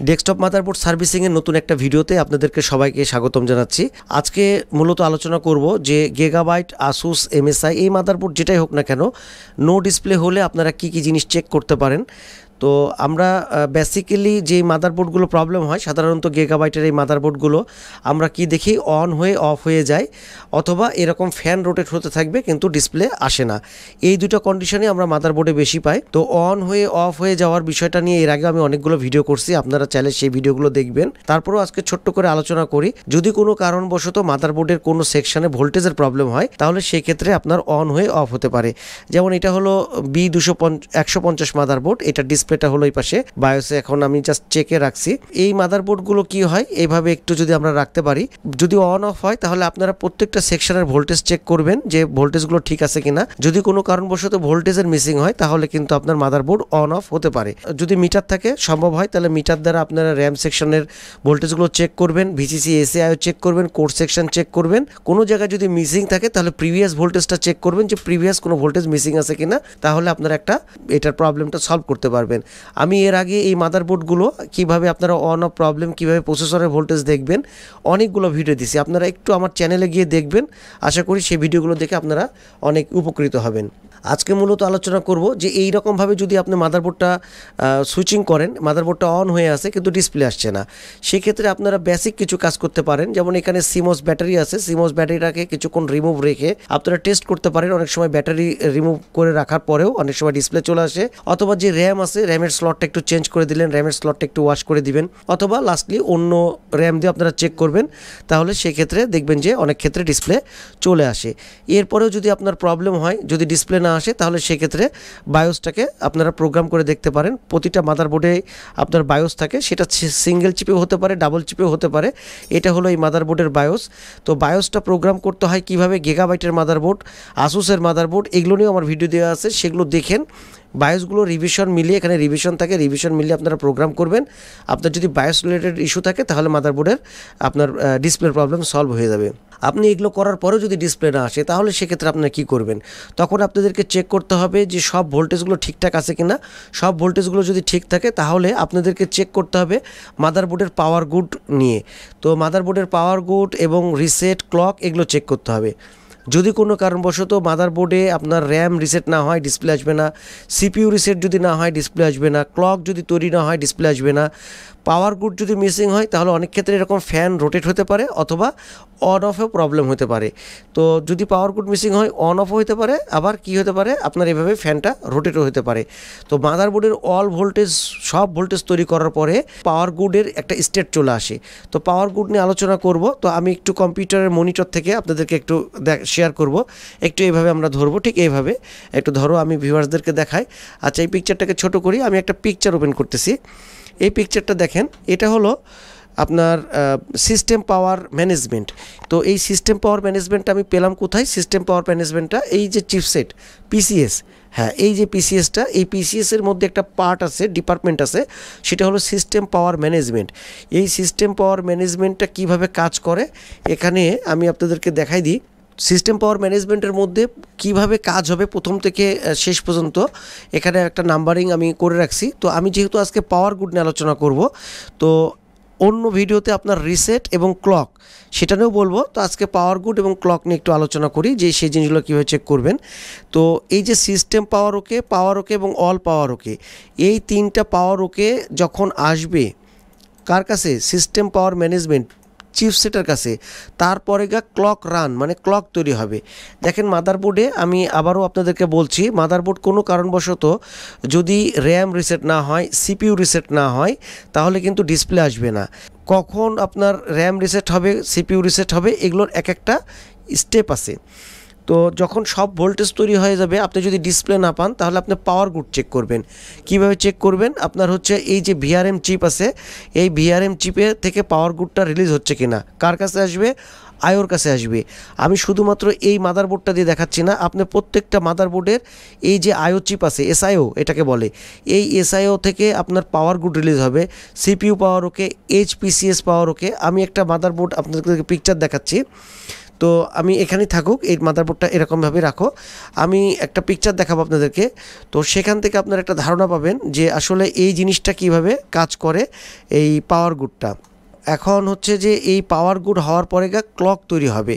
Desktop motherboard servicing এর নতুন একটা ভিডিওতে আপনাদেরকে সবাইকে স্বাগতম জানাচ্ছি। আজকে মূলত আলোচনা করব যে গিগাবাইট, আসুস, এমএসআই এই মাদারবোর্ড যেটাই হোক না কেন নো ডিসপ্লে হলে আপনারা কি কি জিনিস চেক করতে পারেন। তো আমরা বেসিক্যালি যে মাদারবোর্ডগুলো প্রবলেম হয় সাধারণত গিগাবাইটের এই মাদারবোর্ডগুলো আমরা কি দেখি অন হয়ে অফ হয়ে যায় অথবা এরকম ফ্যান রোটেট হতে থাকবে কিন্তু ডিসপ্লে আসে না। এই দুটো কন্ডিশনে আমরা মাদারবোর্ডে বেশি পাই। তো অন হয়ে অফ হয়ে যাওয়ার বিষয়টা নিয়ে এর আগে আমি অনেকগুলো ভিডিও করছি, আপনারা চাইলে সেই ভিডিওগুলো দেখবেন। তারপরেও আজকে ছোট্ট করে আলোচনা করি, যদি কোনো কারণবশত মাদারবোর্ডের কোনো সেকশনে ভোল্টেজের প্রবলেম হয় তাহলে সেই ক্ষেত্রে আপনার অন হয়ে অফ হতে পারে। যেমন এটা হলো B150 মাদারবোর্ড, এটা ডিসপ্লেটা হলো এই পাশে বায়োসে, এখন আমি জাস্ট চেকে রাখছি। এই মাদারবোর্ডগুলো কি হয় এইভাবে একটু যদি আমরা রাখতে পারি, যদি অন অফ হয় তাহলে আপনারা প্রত্যেকটা সেকশনের ভোল্টেজ চেক করবেন যে ভোল্টেজগুলো ঠিক আছে কিনা। যদি কোনো কারণবশত ভোল্টেজের মিসিং হয় তাহলে কিন্তু আপনার মাদারবোর্ড অন অফ হতে পারে। যদি মিটার থাকে সম্ভব হয় তাহলে মিটার দ্বারা আপনারা র্যাম সেকশনের ভোল্টেজগুলো চেক করবেন, ভিসিসি এসএআইও চেক করবেন, কোর সেকশন চেক করবেন। কোনো জায়গায় যদি মিসিং থাকে তাহলে প্রিভিয়াস ভোল্টেজটা চেক করবেন যে প্রিভিয়াস কোনো ভোল্টেজ মিসিং আছে কিনা, তাহলে আপনারা এটার প্রবলেমটা সলভ করতে পারবেন। আমি এর আগে এই মাদারবোর্ডগুলো কিভাবে আপনারা অন অফ প্রবলেম, কিভাবে প্রসেসরের ভোল্টেজ দেখবেন অনেকগুলো ভিডিও দিছি, আপনারা একটু আমার চ্যানেলে গিয়ে দেখবেন। আশা করি সেই ভিডিওগুলো দেখে আপনারা অনেক উপকৃত হবেন। আজকে মূলত আলোচনা করব যে এই রকমভাবে যদি আপনি মাদারবোর্ডটা সুইচিং করেন, মাদারবোর্ডটা অন হয়ে আছে কিন্তু ডিসপ্লে আসছে না, সেক্ষেত্রে আপনারা বেসিক কিছু কাজ করতে পারেন। যেমন এখানে সিমোস ব্যাটারি আছে, সিমোস ব্যাটারিটাকে কিছুক্ষণ রিমুভ রেখে আপনারা টেস্ট করতে পারেন। অনেক সময় ব্যাটারি রিমুভ করে রাখার পরেও অনেক সময় ডিসপ্লে চলে আসে। অথবা যে র্যাম আছে, র্যামের স্লটটা একটু চেঞ্জ করে দিলেন, র্যামের স্লটটা একটু ওয়াশ করে দিবেন, অথবা লাস্টলি অন্য র্যাম দিয়ে আপনারা চেক করবেন, তাহলে সেক্ষেত্রে দেখবেন যে অনেক ক্ষেত্রে ডিসপ্লে চলে আসে। এরপরেও যদি আপনার প্রবলেম হয়, যদি ডিসপ্লে না আসে, তাহলে সেক্ষেত্রে বায়োসটাকে আপনারা প্রোগ্রাম করে দেখতে পারেন। প্রতিটা মাদারবোর্ডে আপনার বায়োস থাকে, সেটা সিঙ্গেল চিপেও হতে পারে, ডাবল চিপেও হতে পারে। এটা হলো এই মাদারবোর্ডের বায়োস। তো বায়োসটা প্রোগ্রাম করতে হয় কিভাবে, গিগাবাইটের মাদারবোর্ড, আসুসের মাদারবোর্ড, এগুলো নিয়েও আমার ভিডিও দেওয়া আছে, সেগুলো দেখেন। বায়োসগুলো রিভিশন মিলিয়ে, এখানে রিভিশন থাকে, রিভিশন মিলিয়ে আপনারা প্রোগ্রাম করবেন। আপনার যদি বায়োস রিলেটেড ইস্যু থাকে তাহলে মাদারবোর্ডের আপনার ডিসপ্লের প্রবলেম সলভ হয়ে যাবে। আপনি এগুলো করার পরেও যদি ডিসপ্লে না আসে তাহলে সেক্ষেত্রে আপনারা কী করবেন, তখন আপনাদেরকে চেক করতে হবে যে সব ভোল্টেজগুলো ঠিকঠাক আছে কিনা। সব ভোল্টেজগুলো যদি ঠিক থাকে তাহলে আপনাদেরকে চেক করতে হবে মাদারবোর্ডের পাওয়ার গুড নিয়ে। তো মাদারবোর্ডের পাওয়ার গুড এবং রিসেট, ক্লক এগুলো চেক করতে হবে। যদি কোনো কারণবশত মাদারবোর্ডে আপনার র্যাম রিসেট না হয় ডিসপ্লে আসবে না, সিপিইউ রিসেট যদি না হয় ডিসপ্লে আসবে না, ক্লক যদি তৈরি না হয় ডিসপ্লে আসবে না, পাওয়ার গুড যদি মিসিং হয় তাহলে অনেক ক্ষেত্রে এরকম ফ্যান রোটেট হতে পারে অথবা অন অফেও প্রবলেম হতে পারে। তো যদি পাওয়ার গুড মিসিং হয় অন অফও হতে পারে, আবার কি হতে পারে আপনার এভাবে ফ্যানটা রোটেটও হতে পারে। তো মাদারবোর্ডের অল ভোল্টেজ, সব ভোল্টেজ তৈরি করার পরে পাওয়ার গুডের একটা স্টেট চলে আসে। তো পাওয়ার গুড নিয়ে আলোচনা করব। তো আমি একটু কম্পিউটারের মনিটর থেকে আপনাদেরকে একটু শেয়ার করব। একটু এইভাবে আমরা ধরবো, ঠিক এইভাবে একটু ধরো, আমি ভিউয়ার্সদেরকে দেখাই। আচ্ছা, এই পিকচারটাকে ছোট করি, আমি একটা পিকচার ওপেন করতেছি। এই পিকচারটা দেখেন, এটা হলো আপনার সিস্টেম পাওয়ার ম্যানেজমেন্ট। তো এই সিস্টেম পাওয়ার ম্যানেজমেন্টটা আমি পেলাম কোথায়? সিস্টেম পাওয়ার ম্যানেজমেন্টটা এই যে চিপসেট পিসিএস, হ্যাঁ এই যে পিসিএসটা, এই পিসিএসের মধ্যে একটা পার্ট আছে, ডিপার্টমেন্ট আছে, সেটা হলো সিস্টেম পাওয়ার ম্যানেজমেন্ট। এই সিস্টেম পাওয়ার ম্যানেজমেন্টটা কিভাবে কাজ করে এখানে আমি আপনাদেরকে দেখাই দিই। সিস্টেম পাওয়ার ম্যানেজমেন্টের মধ্যে কিভাবে কাজ হবে প্রথম থেকে শেষ পর্যন্ত এখানে একটা নাম্বারিং আমি করে রাখছি। তো আমি যেহেতু আজকে পাওয়ার গুড নিয়ে আলোচনা করব, তো অন্য ভিডিওতে আপনার রিসেট এবং ক্লক সেটা নিয়েও বলবো। তো আজকে পাওয়ার গুড এবং ক্লক নিয়ে একটু আলোচনা করি যে সেই জিনিসগুলো কীভাবে চেক করবেন। তো এই যে সিস্টেম পাওয়ার ওকে, পাওয়ার ওকে এবং অল পাওয়ার ওকে, এই তিনটা পাওয়ার ওকে যখন আসবে কার কাছে? সিস্টেম পাওয়ার ম্যানেজমেন্ট চিপসেটের কাছে। তারপরে ক্লক রান, মানে ক্লক তৈরি হবে। দেখেন মাদারবোর্ডে, আমি আবারও আপনাদেরকে বলছি, মাদারবোর্ড কোনো কারণবশত যদি র্যাম রিসেট না হয়, সিপিইউ রিসেট না হয়, তাহলে কিন্তু ডিসপ্লে আসবে না। কখন আপনার র্যাম রিসেট হবে, সিপিইউ রিসেট হবে, এগুলোর এক একটা স্টেপ আছে। তো যখন সব ভোল্টেজ তৈরি হয়ে যাবে, আপনি যদি ডিসপ্লে না পান তাহলে আপনি পাওয়ার গুড চেক করবেন। কিভাবে চেক করবেন? আপনার হচ্ছে এই যে ভিআরএম চিপ আছে, এই ভিআরএম চিপে থেকে পাওয়ার গুডটা রিলিজ হচ্ছে কিনা, কার কাছে আসবে? আয়োর কাছে আসবে। আমি শুধুমাত্র এই মাদারবোর্ডটা দিয়ে দেখাচ্ছি না, আপনি প্রত্যেকটা মাদারবোর্ডের এই যে আইও চিপ আছে, এসআইও এটাকে বলে, এই এসআইও থেকে আপনার পাওয়ার গুড রিলিজ হবে। সিপিইউ পাওয়ার ওকে, এইচপিসিএস পাওয়ার ওকে। আমি একটা মাদারবোর্ড আপনাদেরকে পিকচার দেখাচ্ছি। তো আমি এখানেই থাকুক, এই মাদারবোর্ডটা এরকমভাবে রাখো। আমি একটা পিকচার দেখাবো আপনাদেরকে, তো সেখান থেকে আপনারা একটা ধারণা পাবেন যে আসলে এই জিনিসটা কিভাবে কাজ করে, এই পাওয়ার গুডটা। এখন হচ্ছে যে এই পাওয়ার গুড হওয়ার পরে ক্লক তৈরি হবে,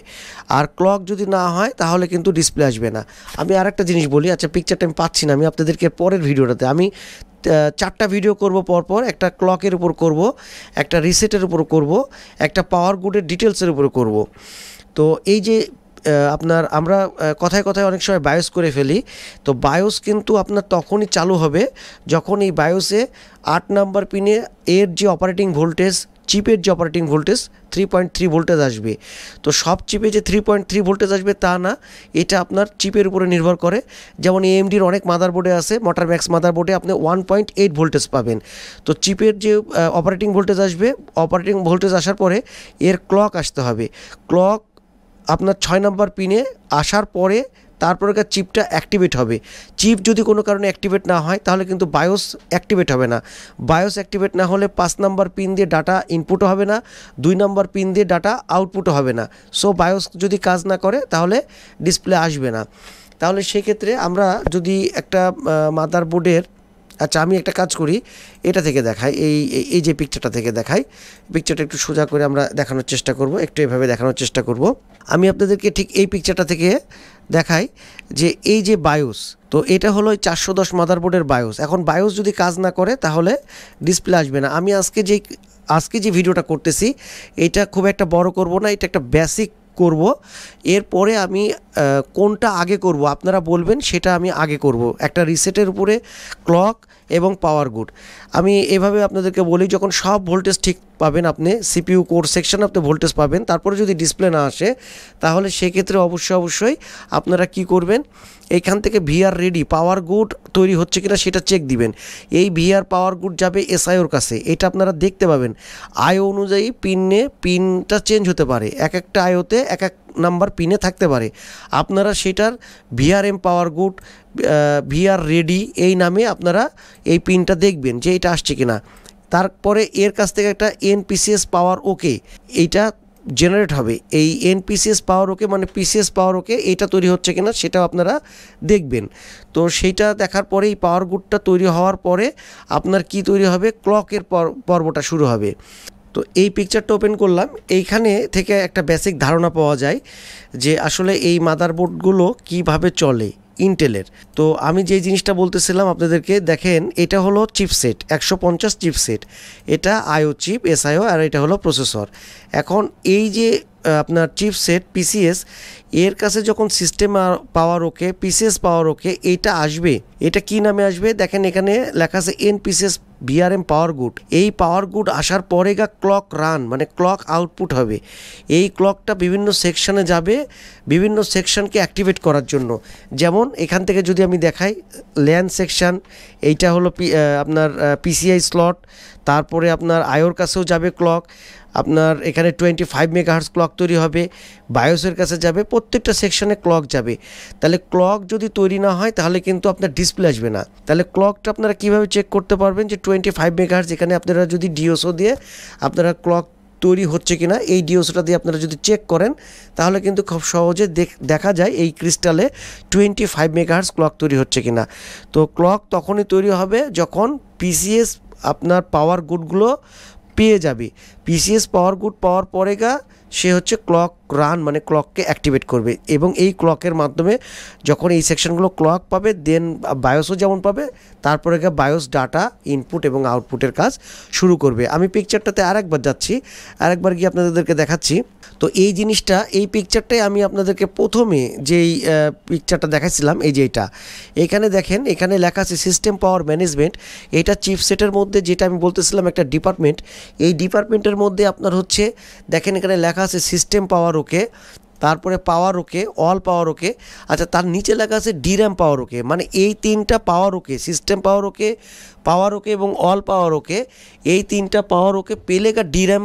আর ক্লক যদি না হয় তাহলে কিন্তু ডিসপ্লে আসবে না। আমি আরেকটা জিনিস বলি, আচ্ছা পিকচারটা আমি পাচ্ছি না, আমি আপনাদেরকে পরের ভিডিওটাতে আমি 4টা ভিডিও করব পরপর, একটা ক্লকের উপর করব, একটা রিসেটের উপর করব, একটা পাওয়ার গুডের ডিটেলসের উপর করব। তো এই যে আমরা কথায় কথায় অনেক সময় বায়োস করে ফেলি, তো বায়োস কিন্তু আপনার তখনই চালু হবে যখন এই বায়োসে 8 নাম্বার পিনে এর যে অপারেটিং ভোল্টেজ, চিপের যে অপারেটিং ভোল্টেজ 3.3 ভোল্টেজ আসবে। তো সব চিপে যে 3.3 ভোল্টেজ আসবে তা না, এটা আপনার চিপের উপরে নির্ভর করে। যেমন এএমডির অনেক মাদারবোর্ডে আছে, মোটর ম্যাক্স মাদারবোর্ডে আপনি 1.8 ভোল্টেজ পাবেন। তো চিপের যে অপারেটিং ভোল্টেজ আসবে, অপারেটিং ভোল্টেজ আসার পরে এর ক্লক আসতে হবে। ক্লক আপনার 6 নাম্বার পিনে আসার পরে তারপরে চিপটা অ্যাক্টিভেট হবে। চিপ যদি কোনো কারণে অ্যাক্টিভেট না হয় তাহলে কিন্তু বায়োস অ্যাক্টিভেট হবে না। বায়োস অ্যাক্টিভেট না হলে 5 নাম্বার পিন দিয়ে ডাটা ইনপুটও হবে না, 2 নাম্বার পিন দিয়ে ডাটা আউটপুটও হবে না। সো বায়োস যদি কাজ না করে তাহলে ডিসপ্লে আসবে না। তাহলে সেক্ষেত্রে আমরা যদি একটা মাদারবোর্ডের, আচ্ছা আমি একটা কাজ করি, এটা থেকে দেখাই, এই যে পিকচারটা থেকে দেখাই। পিকচারটা একটু সোজা করে আমরা দেখানোর চেষ্টা করব, একটু এভাবে দেখানোর চেষ্টা করব। আমি আপনাদেরকে ঠিক এই পিকচারটা থেকে দেখাই যে এই যে বায়োস, তো এটা হলো 410 মাদারবোর্ডের বায়োস। এখন বায়োস যদি কাজ না করে তাহলে ডিসপ্লে আসবে না। আমি আজকে যে ভিডিওটা করতেছি এটা খুব একটা বড় করব না, এটা একটা বেসিক করব। এরপরে আমি কোনটা আগে করব আপনারা বলবেন, সেটা আমি আগে করব। একটা রিসেটের উপরে ক্লক এবং পাওয়ার গুড। আমি এভাবে আপনাদেরকে বলি, যখন সব ভোল্টেজ ঠিক পাবেন, আপনি সিপিইউ কোর সেকশন আপনি ভোল্টেজ পাবেন, তারপরে যদি ডিসপ্লে না আসে তাহলে সেক্ষেত্রে অবশ্যই আপনারা কি করবেন, এইখান থেকে ভিআর রেডি পাওয়ার গুড তৈরি হচ্ছে কিনা সেটা চেক দিবেন। এই ভিআর পাওয়ার গুড যাবে এসআইওর কাছে, এটা আপনারা দেখতে পাবেন। আইও অনুযায়ী পিনটা চেঞ্জ হতে পারে, এক একটা আইওতে এক এক নাম্বার পিনে থাকতে পারে। আপনারা সেটার ভিআরএম পাওয়ার গুড, ভিআর রেডি এই নামে আপনারা এই পিনটা দেখবেন যে এটা আসছে কিনা। তারপরে এর কাছ থেকে একটা এনপিসিএস পাওয়ার ওকে এইটা জেনারেট হবে। এই এনপিসিএস পাওয়ার ওকে মানে পিসিএস পাওয়ার ওকে এইটা তৈরি হচ্ছে কিনা সেটাও আপনারা দেখবেন। তো সেইটা দেখার পরে এই পাওয়ার গুডটা তৈরি হওয়ার পরে আপনার কি তৈরি হবে, ক্লকের পর্বটা শুরু হবে। তো এই পিকচারটা ওপেন করলাম, এইখানে থেকে একটা বেসিক ধারণা পাওয়া যায় যে আসলে এই মাদারবোর্ডগুলো কিভাবে চলে ইন্টেলের। তো আমি যে জিনিসটা বলতেছিলাম আপনাদেরকে, দেখেন এটা হলো চিপসেট 150 চিপসেট, এটা আইও চিপ এসআইও, আর এটা হলো প্রসেসর। এখন এই যে আপনার চিপসেট পিসিএস, এর কাছে যখন সিস্টেম পাওয়ার ওকে, পিসিএস পাওয়ার ওকে এইটা আসবে, এটা কি নামে আসবে দেখেন, এখানে লেখা আছে এনপিসিএস ভিআরএম পাওয়ার গুড। এই পাওয়ার গুড আসার পরে ক্লক রান মানে ক্লক আউটপুট হবে। এই ক্লকটা বিভিন্ন সেকশনে যাবে, বিভিন্ন সেকশনকে অ্যাক্টিভেট করার জন্য। যেমন এখান থেকে যদি আমি দেখাই, ল্যান সেকশন, এইটা হলো আপনার পিসিআই স্লট, তারপরে আপনার আইওর কাছেও যাবে ক্লক, আপনার এখানে 25 মেগাহার্টজ ক্লক তৈরি হবে, বায়োসের কাছে যাবে, প্রত্যেকটা সেকশনে ক্লক যাবে। তাহলে ক্লক যদি তৈরি না হয় তাহলে কিন্তু আপনার ডিসপ্লে আসবে না। তাহলে ক্লকটা আপনারা কীভাবে চেক করতে পারবেন যে 25 মেগাহার্টজ, এখানে আপনারা যদি ডিওসও দিয়ে আপনারা ক্লক তৈরি হচ্ছে কিনা, এই ডিওসটা দিয়ে আপনারা যদি চেক করেন তাহলে কিন্তু খুব সহজে দেখা যায় এই ক্রিস্টালে 25 মেগাহার্টজ ক্লক তৈরি হচ্ছে কিনা। তো ক্লক তখনই তৈরি হবে যখন পিসিএস আপনার পাওয়ার গুডগুলো পেয়ে যাবে। পিসিএস পাওয়ার গুড পাওয়ার পরে সে হচ্ছে ক্লক রান মানে ক্লককে অ্যাক্টিভেট করবে, এবং এই ক্লকের মাধ্যমে যখন এই সেকশনগুলো ক্লক পাবে দেন বায়োসও যেমন পাবে, তারপরে বায়োস ডাটা ইনপুট এবং আউটপুটের কাজ শুরু করবে। আমি পিকচারটাতে আরেকবার যাচ্ছি, আরেকবার গিয়ে আপনাদেরকে দেখাচ্ছি। তো এই জিনিসটা, এই পিকচারটাই আমি আপনাদেরকে প্রথমে যেই পিকচারটা দেখাচ্ছিলাম, এই যে এখানে দেখেন, এখানে লেখা আছে সিস্টেম পাওয়ার ম্যানেজমেন্ট। এটা চিপসেটের মধ্যে যেটা আমি বলতেছিলাম একটা ডিপার্টমেন্ট, এই ডিপার্টমেন্টের মধ্যে আপনার হচ্ছে দেখেন এখানে লেখা আছে সিস্টেম পাওয়ার ওকে, তারপরে পাওয়ার ওকে, অল পাওয়ার ওকে। আচ্ছা, তার নিচে লেখা আছে ডির্যাম পাওয়ার ওকে, মানে এই তিনটা পাওয়ার ওকে, সিস্টেম পাওয়ার ওকে এবং অল পাওয়ার ওকে, এই তিনটা পাওয়ার ওকে পেলে ডির্যাম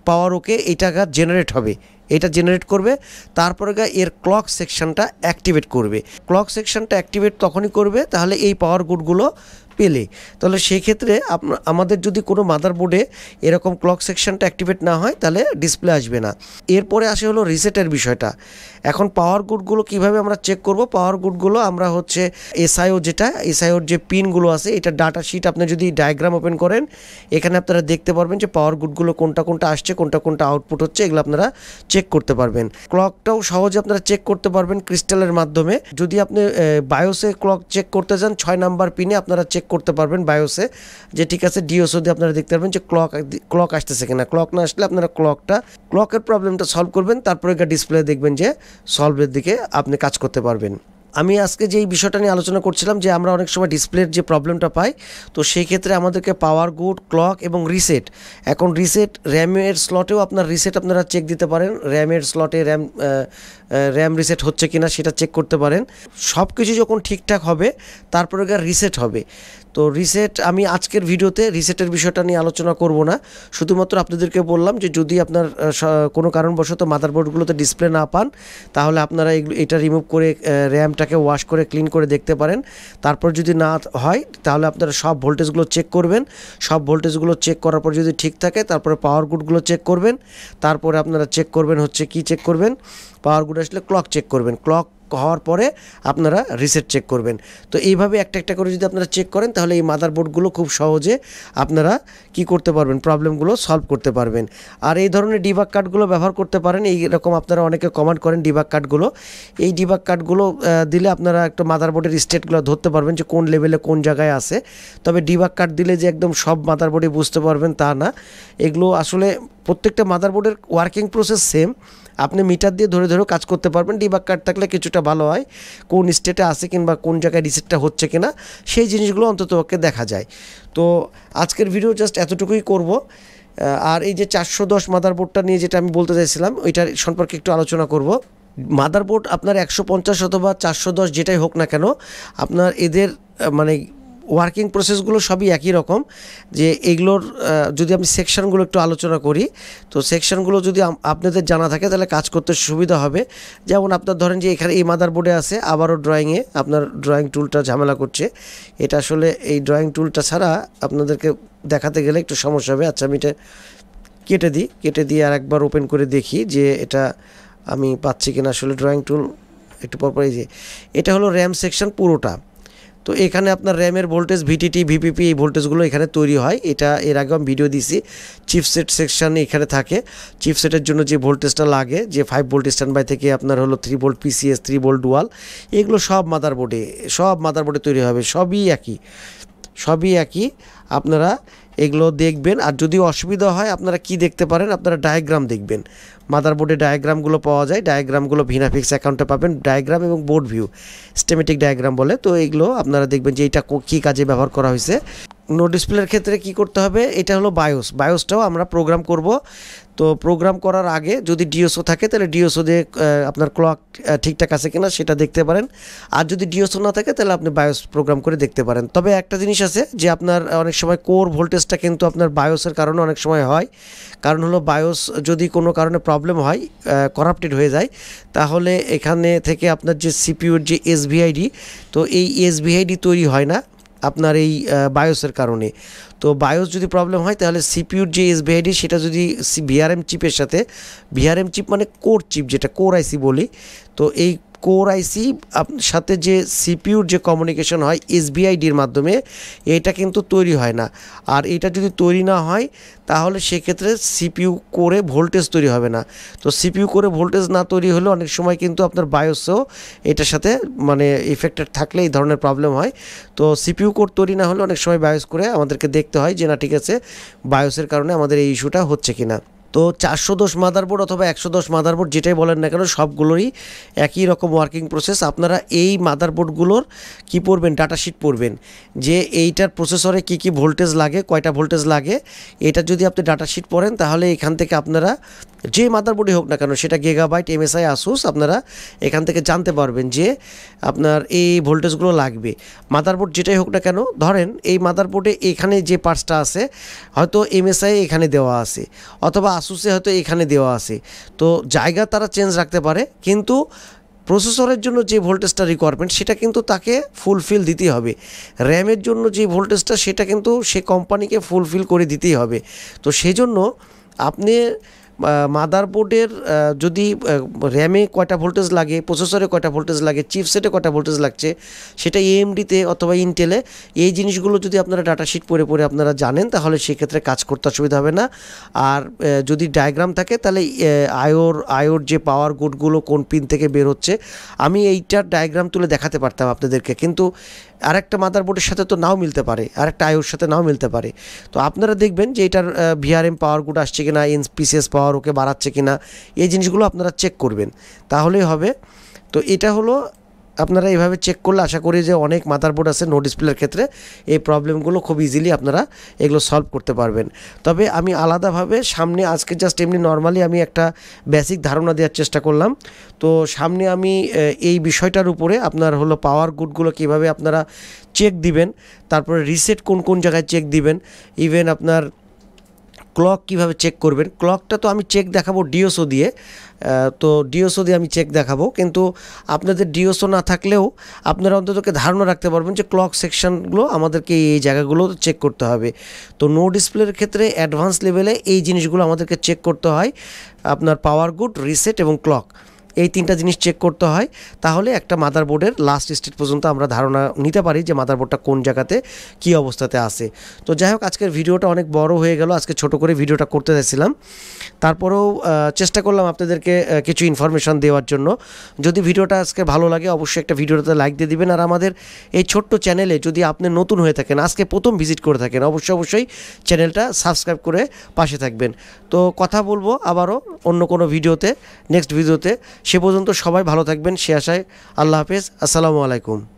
পাওয়ার ওকে এইটা জেনারেট হবে, এটা জেনারেট করবে। তারপরে এর ক্লক সেকশনটা অ্যাক্টিভেট করবে। ক্লক সেকশনটা অ্যাক্টিভেট তখনই করবে তাহলে এই পাওয়ার গুডগুলো পেলে, তাহলে সেই ক্ষেত্রে আমাদের যদি কোনো মাদারবোর্ডে এরকম ক্লক সেকশনটা অ্যাক্টিভেট না হয় তাহলে ডিসপ্লে আসবে না। এরপরে আসে হলো রিসেটের বিষয়টা। এখন পাওয়ার গুডগুলো কিভাবে আমরা চেক করব? পাওয়ার গুডগুলো আমরা হচ্ছে এসআইও এসআইওর যে পিনগুলো আছে, এটা ডাটা শিট আপনি যদি ডায়াগ্রাম ওপেন করেন, এখানে আপনারা দেখতে পারবেন যে পাওয়ার গুডগুলো কোনটা কোনটা আসছে, কোনটা কোনটা আউটপুট হচ্ছে, এগুলো আপনারা চেক করতে পারবেন। ক্লকটাও সহজে আপনারা চেক করতে পারবেন ক্রিস্টালের মাধ্যমে। যদি আপনি বায়োসে ক্লক চেক করতে চান, 6 নাম্বার পিনে আপনারা চেক করতে পারবেন বায়োসে যে ঠিক আছে। ডিওসও দিয়ে আপনারা দেখতে পারবেন যে ক্লক আসতেছে কিনা। ক্লক না আসলে আপনারা ক্লকের প্রবলেমটা সলভ করবেন, তারপরে ডিসপ্লে দেখবেন যে সলভের দিকে আপনি কাজ করতে পারবেন। আমি আজকে যেই বিষয়টা নিয়ে আলোচনা করছিলাম যে আমরা অনেক সময় ডিসপ্লের যে প্রবলেমটা পাই, তো সেই ক্ষেত্রে আমাদেরকে পাওয়ার গুড, ক্লক এবং রিসেট, এখন রিসেট র্যামের স্লটেও আপনার রিসেট আপনারা চেক দিতে পারেন। র্যামের স্লটে র্যাম রিসেট হচ্ছে কিনা সেটা চেক করতে পারেন। সব কিছু যখন ঠিকঠাক হবে তারপরে রিসেট হবে। তো রিসেট আমি আজকের ভিডিওতে রিসেটের বিষয়টা নিয়ে আলোচনা করব না, শুধুমাত্র আপনাদেরকে বললাম যে যদি আপনার কোনো কারণবশত মাদারবোর্ডগুলোতে ডিসপ্লে না পান, তাহলে আপনারা এটা রিমুভ করে র্যামটাকে ওয়াশ করে ক্লিন করে দেখতে পারেন। তারপর যদি না হয় তাহলে আপনারা সব ভোল্টেজগুলো চেক করবেন। সব ভোল্টেজগুলো চেক করার পর যদি ঠিক থাকে তারপরে পাওয়ার গুডগুলো চেক করবেন। তারপরে আপনারা চেক করবেন হচ্ছে কি চেক করবেন, পাওয়ার গুড আসলে ক্লক চেক করবেন। ক্লক হওয়ার পরে আপনারা রিসেট চেক করবেন। তো এইভাবে একটা একটা করে যদি আপনারা চেক করেন তাহলে এই মাদারবোর্ডগুলো খুব সহজে আপনারা কি করতে পারবেন, প্রবলেমগুলো সলভ করতে পারবেন। আর এই ধরনের ডিবাগ কার্ডগুলো ব্যবহার করতে পারেন। এইরকম আপনারা অনেকে কমেন্ট করেন ডিবাগ কার্ডগুলো। এই ডিবাগ কার্ডগুলো দিলে আপনারা একটা মাদারবোর্ডের স্টেটগুলো ধরতে পারবেন যে কোন লেভেলে কোন জায়গায় আছে। তবে ডিবাগ কার্ড দিলে যে একদম সব মাদারবোর্ডে বুঝতে পারবেন তা না। এগুলো আসলে প্রত্যেকটা মাদারবোর্ডের ওয়ার্কিং প্রসেস সেম। আপনি মিটার দিয়ে ধরে ধরে কাজ করতে পারবেন। ডিবাগ কার্ড থাকলে কিছুটা ভালো হয়, কোন স্টেটে আছে কিংবা কোন জায়গায় রিসেটটা হচ্ছে কিনা সেই জিনিসগুলো অন্ততপক্ষে দেখা যায়। তো আজকের ভিডিও জাস্ট এতটুকুই করব। আর এই যে 410 মাদারবোর্ডটা নিয়ে যেটা আমি বলতে চাইছিলাম ওইটার সম্পর্কে একটু আলোচনা করব। মাদারবোর্ড আপনার 150 অথবা 410 যেটাই হোক না কেন, আপনার এদের মানে ওয়ার্কিং প্রসেসগুলো সবই একই রকম। যে এগুলোর যদি আমি সেকশনগুলো একটু আলোচনা করি, তো সেকশনগুলো যদি আপনাদের জানা থাকে তাহলে কাজ করতে সুবিধা হবে। যেমন আপনার ধরেন যে এখানে এই মাদারবোর্ডে আছে, আবারও ড্রয়িংয়ে আপনার ড্রয়িং টুলটা ঝামেলা করছে। এটা আসলে এই ড্রয়িং টুলটা ছাড়া আপনাদেরকে দেখাতে গেলে একটু সমস্যা হবে। আচ্ছা আমি এটা কেটে দিয়ে আর একবার ওপেন করে দেখি যে এটা আমি পাচ্ছি কিনা। আসলে ড্রয়িং টুল একটু পরপর, এই যে এটা হলো র্যাম সেকশন পুরোটা। তো এখানে আপনার র্যামের ভোল্টেজ, ভিটিটি, ভিপিপি এই ভোল্টেজগুলো এখানে তৈরি হয়। এটা এর আগে আমি ভিডিও দিছি। চিপসেট সেকশানে এখানে থাকে। চিপসেটের জন্য যে ভোল্টেজটা লাগে, যে 5 ভোল্ট স্ট্যান্ড বাই থেকে আপনার হলো 3 ভোল্ট পিসিএস, 3 ভোল্ট ডুয়াল, এগুলো সব মাদারবোর্ডে তৈরি হবে। সবই একই। আপনারা এগুলো দেখবেন। আর যদি অসুবিধা হয় আপনারা কি দেখতে পারেন, আপনারা ডায়াগ্রাম দেখবেন। মাদারবোর্ডে ডায়াগ্রামগুলো পাওয়া যায়। ডায়াগ্রামগুলো ভিনাফিক্স অ্যাকাউন্টে পাবেন। ডায়াগ্রাম এবং বোর্ড ভিউ, স্টেমেটিক ডায়াগ্রাম বলে। তো এগুলো আপনারা দেখবেন যে এটা কী কাজে ব্যবহার করা হয়েছে। নো ডিসপ্লের ক্ষেত্রে কি করতে হবে, এটা হলো বায়োসটাও আমরা প্রোগ্রাম করব। তো প্রোগ্রাম করার আগে যদি ডিওসও থাকে তাহলে ডিওসও দিয়ে আপনার ক্লক ঠিকঠাক আছে কিনা সেটা দেখতে পারেন। আর যদি ডিওসও না থাকে তাহলে আপনি বায়োস প্রোগ্রাম করে দেখতে পারেন। তবে একটা জিনিস আছে যে আপনার অনেক সময় কোর ভোল্টেজটা কিন্তু আপনার বায়োসের কারণে অনেক সময় হয়। কারণ হলো বায়োস যদি কোনো কারণে প্রবলেম হয়, করাপ্টেড হয়ে যায়, তাহলে এখানে থেকে আপনার যে সিপিইউর যে এসভিআইডি, তো এই এসভিআইডি তৈরি হয় না আপনার এই বায়োসের কারণে। তো বায়োস যদি প্রবলেম হয় তাহলে সিপিইউর যে এসভিআইডি সেটা যদি ভিআরএম চিপের সাথে, ভিআরএম চিপ মানে কোর চিপ, যেটা কোর আইসি বলি, তো এই কোর আইসি সাথে যে সিপিইউর যে কমিউনিকেশন হয় এসভিআইডির মাধ্যমে, এটা কিন্তু তৈরি হয় না। আর এটা যদি তৈরি না হয় তাহলে সেক্ষেত্রে সিপিইউ কোরে ভোল্টেজ তৈরি হবে না। তো সিপিইউ কোরে ভোল্টেজ না তৈরি হলে অনেক সময় কিন্তু আপনার বায়োসেও এটার সাথে মানে ইফেক্টেড থাকলে এই ধরনের প্রবলেম হয়। তো সিপিইউ কোর তৈরি না হলে অনেক সময় বায়োস করে আমাদেরকে দেখতে হয় যে না ঠিক আছে বায়োসের কারণে আমাদের এই ইস্যুটা হচ্ছে কিনা। তো 410 মাদারবোর্ড অথবা 110 মাদারবোর্ড যেটাই বলেন না কেন, সবগুলোরই একই রকম ওয়ার্কিং প্রসেস। আপনারা এই মাদারবোর্ডগুলোর কি পড়বেন, ডাটা শিট পড়বেন যে এইটার প্রসেসরে কি ভোল্টেজ লাগে, কয়টা ভোল্টেজ লাগে। এটা যদি আপনি ডাটা শিট পড়েন তাহলে এখান থেকে আপনারা যে মাদারবোর্ডই হোক না কেন, সেটা গিগাবাইট, এমএসআই, আসুস, আপনারা এখান থেকে জানতে পারবেন যে আপনার এই ভোল্টেজগুলো লাগবে। মাদারবোর্ড যেটাই হোক না কেন, ধরেন এই মাদারবোর্ডে এখানে যে পার্টসটা আছে হয়তো এমএসআই এখানে দেওয়া আছে অথবা আসুসে হয়তো এখানে দেওয়া আছে। তো জায়গা তারা চেঞ্জ রাখতে পারে, কিন্তু প্রসেসরের জন্য যে ভোল্টেজটা রিকোয়ারমেন্ট সেটা কিন্তু তাকে ফুলফিল দিতেই হবে, র্যামের জন্য যে ভোল্টেজটা সেটা কিন্তু সে কোম্পানিকে ফুলফিল করে দিতেই হবে। তো সেজন্য আপনি মাদারবোর্ডের যদি র্যামে কয়টা ভোল্টেজ লাগে, প্রসেসরে কয়টা ভোল্টেজ লাগে, চিপসেটে কয়টা ভোল্টেজ লাগছে, সেটা এএমডিতে অথবা ইন্টেলে এই জিনিসগুলো যদি আপনারা ডাটাশিট পড়ে পড়ে আপনারা জানেন তাহলে সেক্ষেত্রে কাজ করতে অসুবিধা হবে না। আর যদি ডায়াগ্রাম থাকে তাহলে আয়োর যে পাওয়ার গুডগুলো কোন পিন থেকে বের হচ্ছে, আমি এইটার ডায়াগ্রাম তুলে দেখাতে পারতাম আপনাদেরকে, কিন্তু আরেকটা মাদারবোর্ডের সাথে তো নাও মিলতে পারে, আরেকটা আয়োর সাথে নাও মিলতে পারে। তো আপনারা দেখবেন যে এটার ভিআরএম পাওয়ার গুড আসছে কিনা, এনপিসিএস পাওয়ার ওকে বাড়াচ্ছে কিনা, এই জিনিসগুলো আপনারা চেক করবেন, তাহলেই হবে। তো এটা হলো আপনারা এইভাবে চেক করলে আশা করি যে অনেক মাদারবোর্ড আছে নো ডিসপ্লের ক্ষেত্রে এই প্রবলেমগুলো খুব ইজিলি আপনারা এগুলো সলভ করতে পারবেন। তবে আমি আলাদাভাবে সামনে আজকে জাস্ট এমনি নর্মালি আমি একটা বেসিক ধারণা দেওয়ার চেষ্টা করলাম। তো সামনে আমি এই বিষয়টার উপরে আপনার হলো পাওয়ার গুডগুলো কীভাবে আপনারা চেক দিবেন, তারপরে রিসেট কোন কোন জায়গায় চেক দিবেন, ইভেন আপনার ক্লক কীভাবে চেক করবেন। ক্লকটা তো আমি চেক দেখাবো ডিওসও দিয়ে, তো ডিওসও দিয়ে আমি চেক দেখাবো, কিন্তু আপনাদের ডিওসও না থাকলেও আপনারা অন্ততকে ধারণা রাখতে পারবেন যে ক্লক সেকশনগুলো আমাদেরকে এই জায়গাগুলো চেক করতে হবে। তো নো ডিসপ্লের ক্ষেত্রে অ্যাডভান্স লেভেলে এই জিনিসগুলো আমাদেরকে চেক করতে হয়, আপনার পাওয়ার গুড, রিসেট এবং ক্লক, এই তিনটা জিনিস চেক করতে হয়। তাহলে একটা মাদারবোর্ডের লাস্ট স্টেট পর্যন্ত আমরা ধারণা নিতে পারি যে মাদারবোর্ডটা কোন জায়গাতে কী অবস্থাতে আছে। তো যাই হোক, আজকের ভিডিওটা অনেক বড় হয়ে গেল, আজকে ছোট করে ভিডিওটা করতে চাইছিলাম, তারপরেও চেষ্টা করলাম আপনাদেরকে কিছু ইনফরমেশান দেওয়ার জন্য। যদি ভিডিওটা আজকে ভালো লাগে অবশ্যই একটা ভিডিওটাতে লাইক দিয়ে দিবেন। আর আমাদের এই ছোট্ট চ্যানেলে যদি আপনি নতুন হয়ে থাকেন, আজকে প্রথম ভিজিট করে থাকেন, অবশ্যই চ্যানেলটা সাবস্ক্রাইব করে পাশে থাকবেন। তো কথা বলবো আবারও অন্য কোনো ভিডিওতে, নেক্সট ভিডিওতে। সে পর্যন্ত সবাই ভালো থাকবেন সে আশায়। আল্লাহ হাফেজ, আসসালামু আলাইকুম।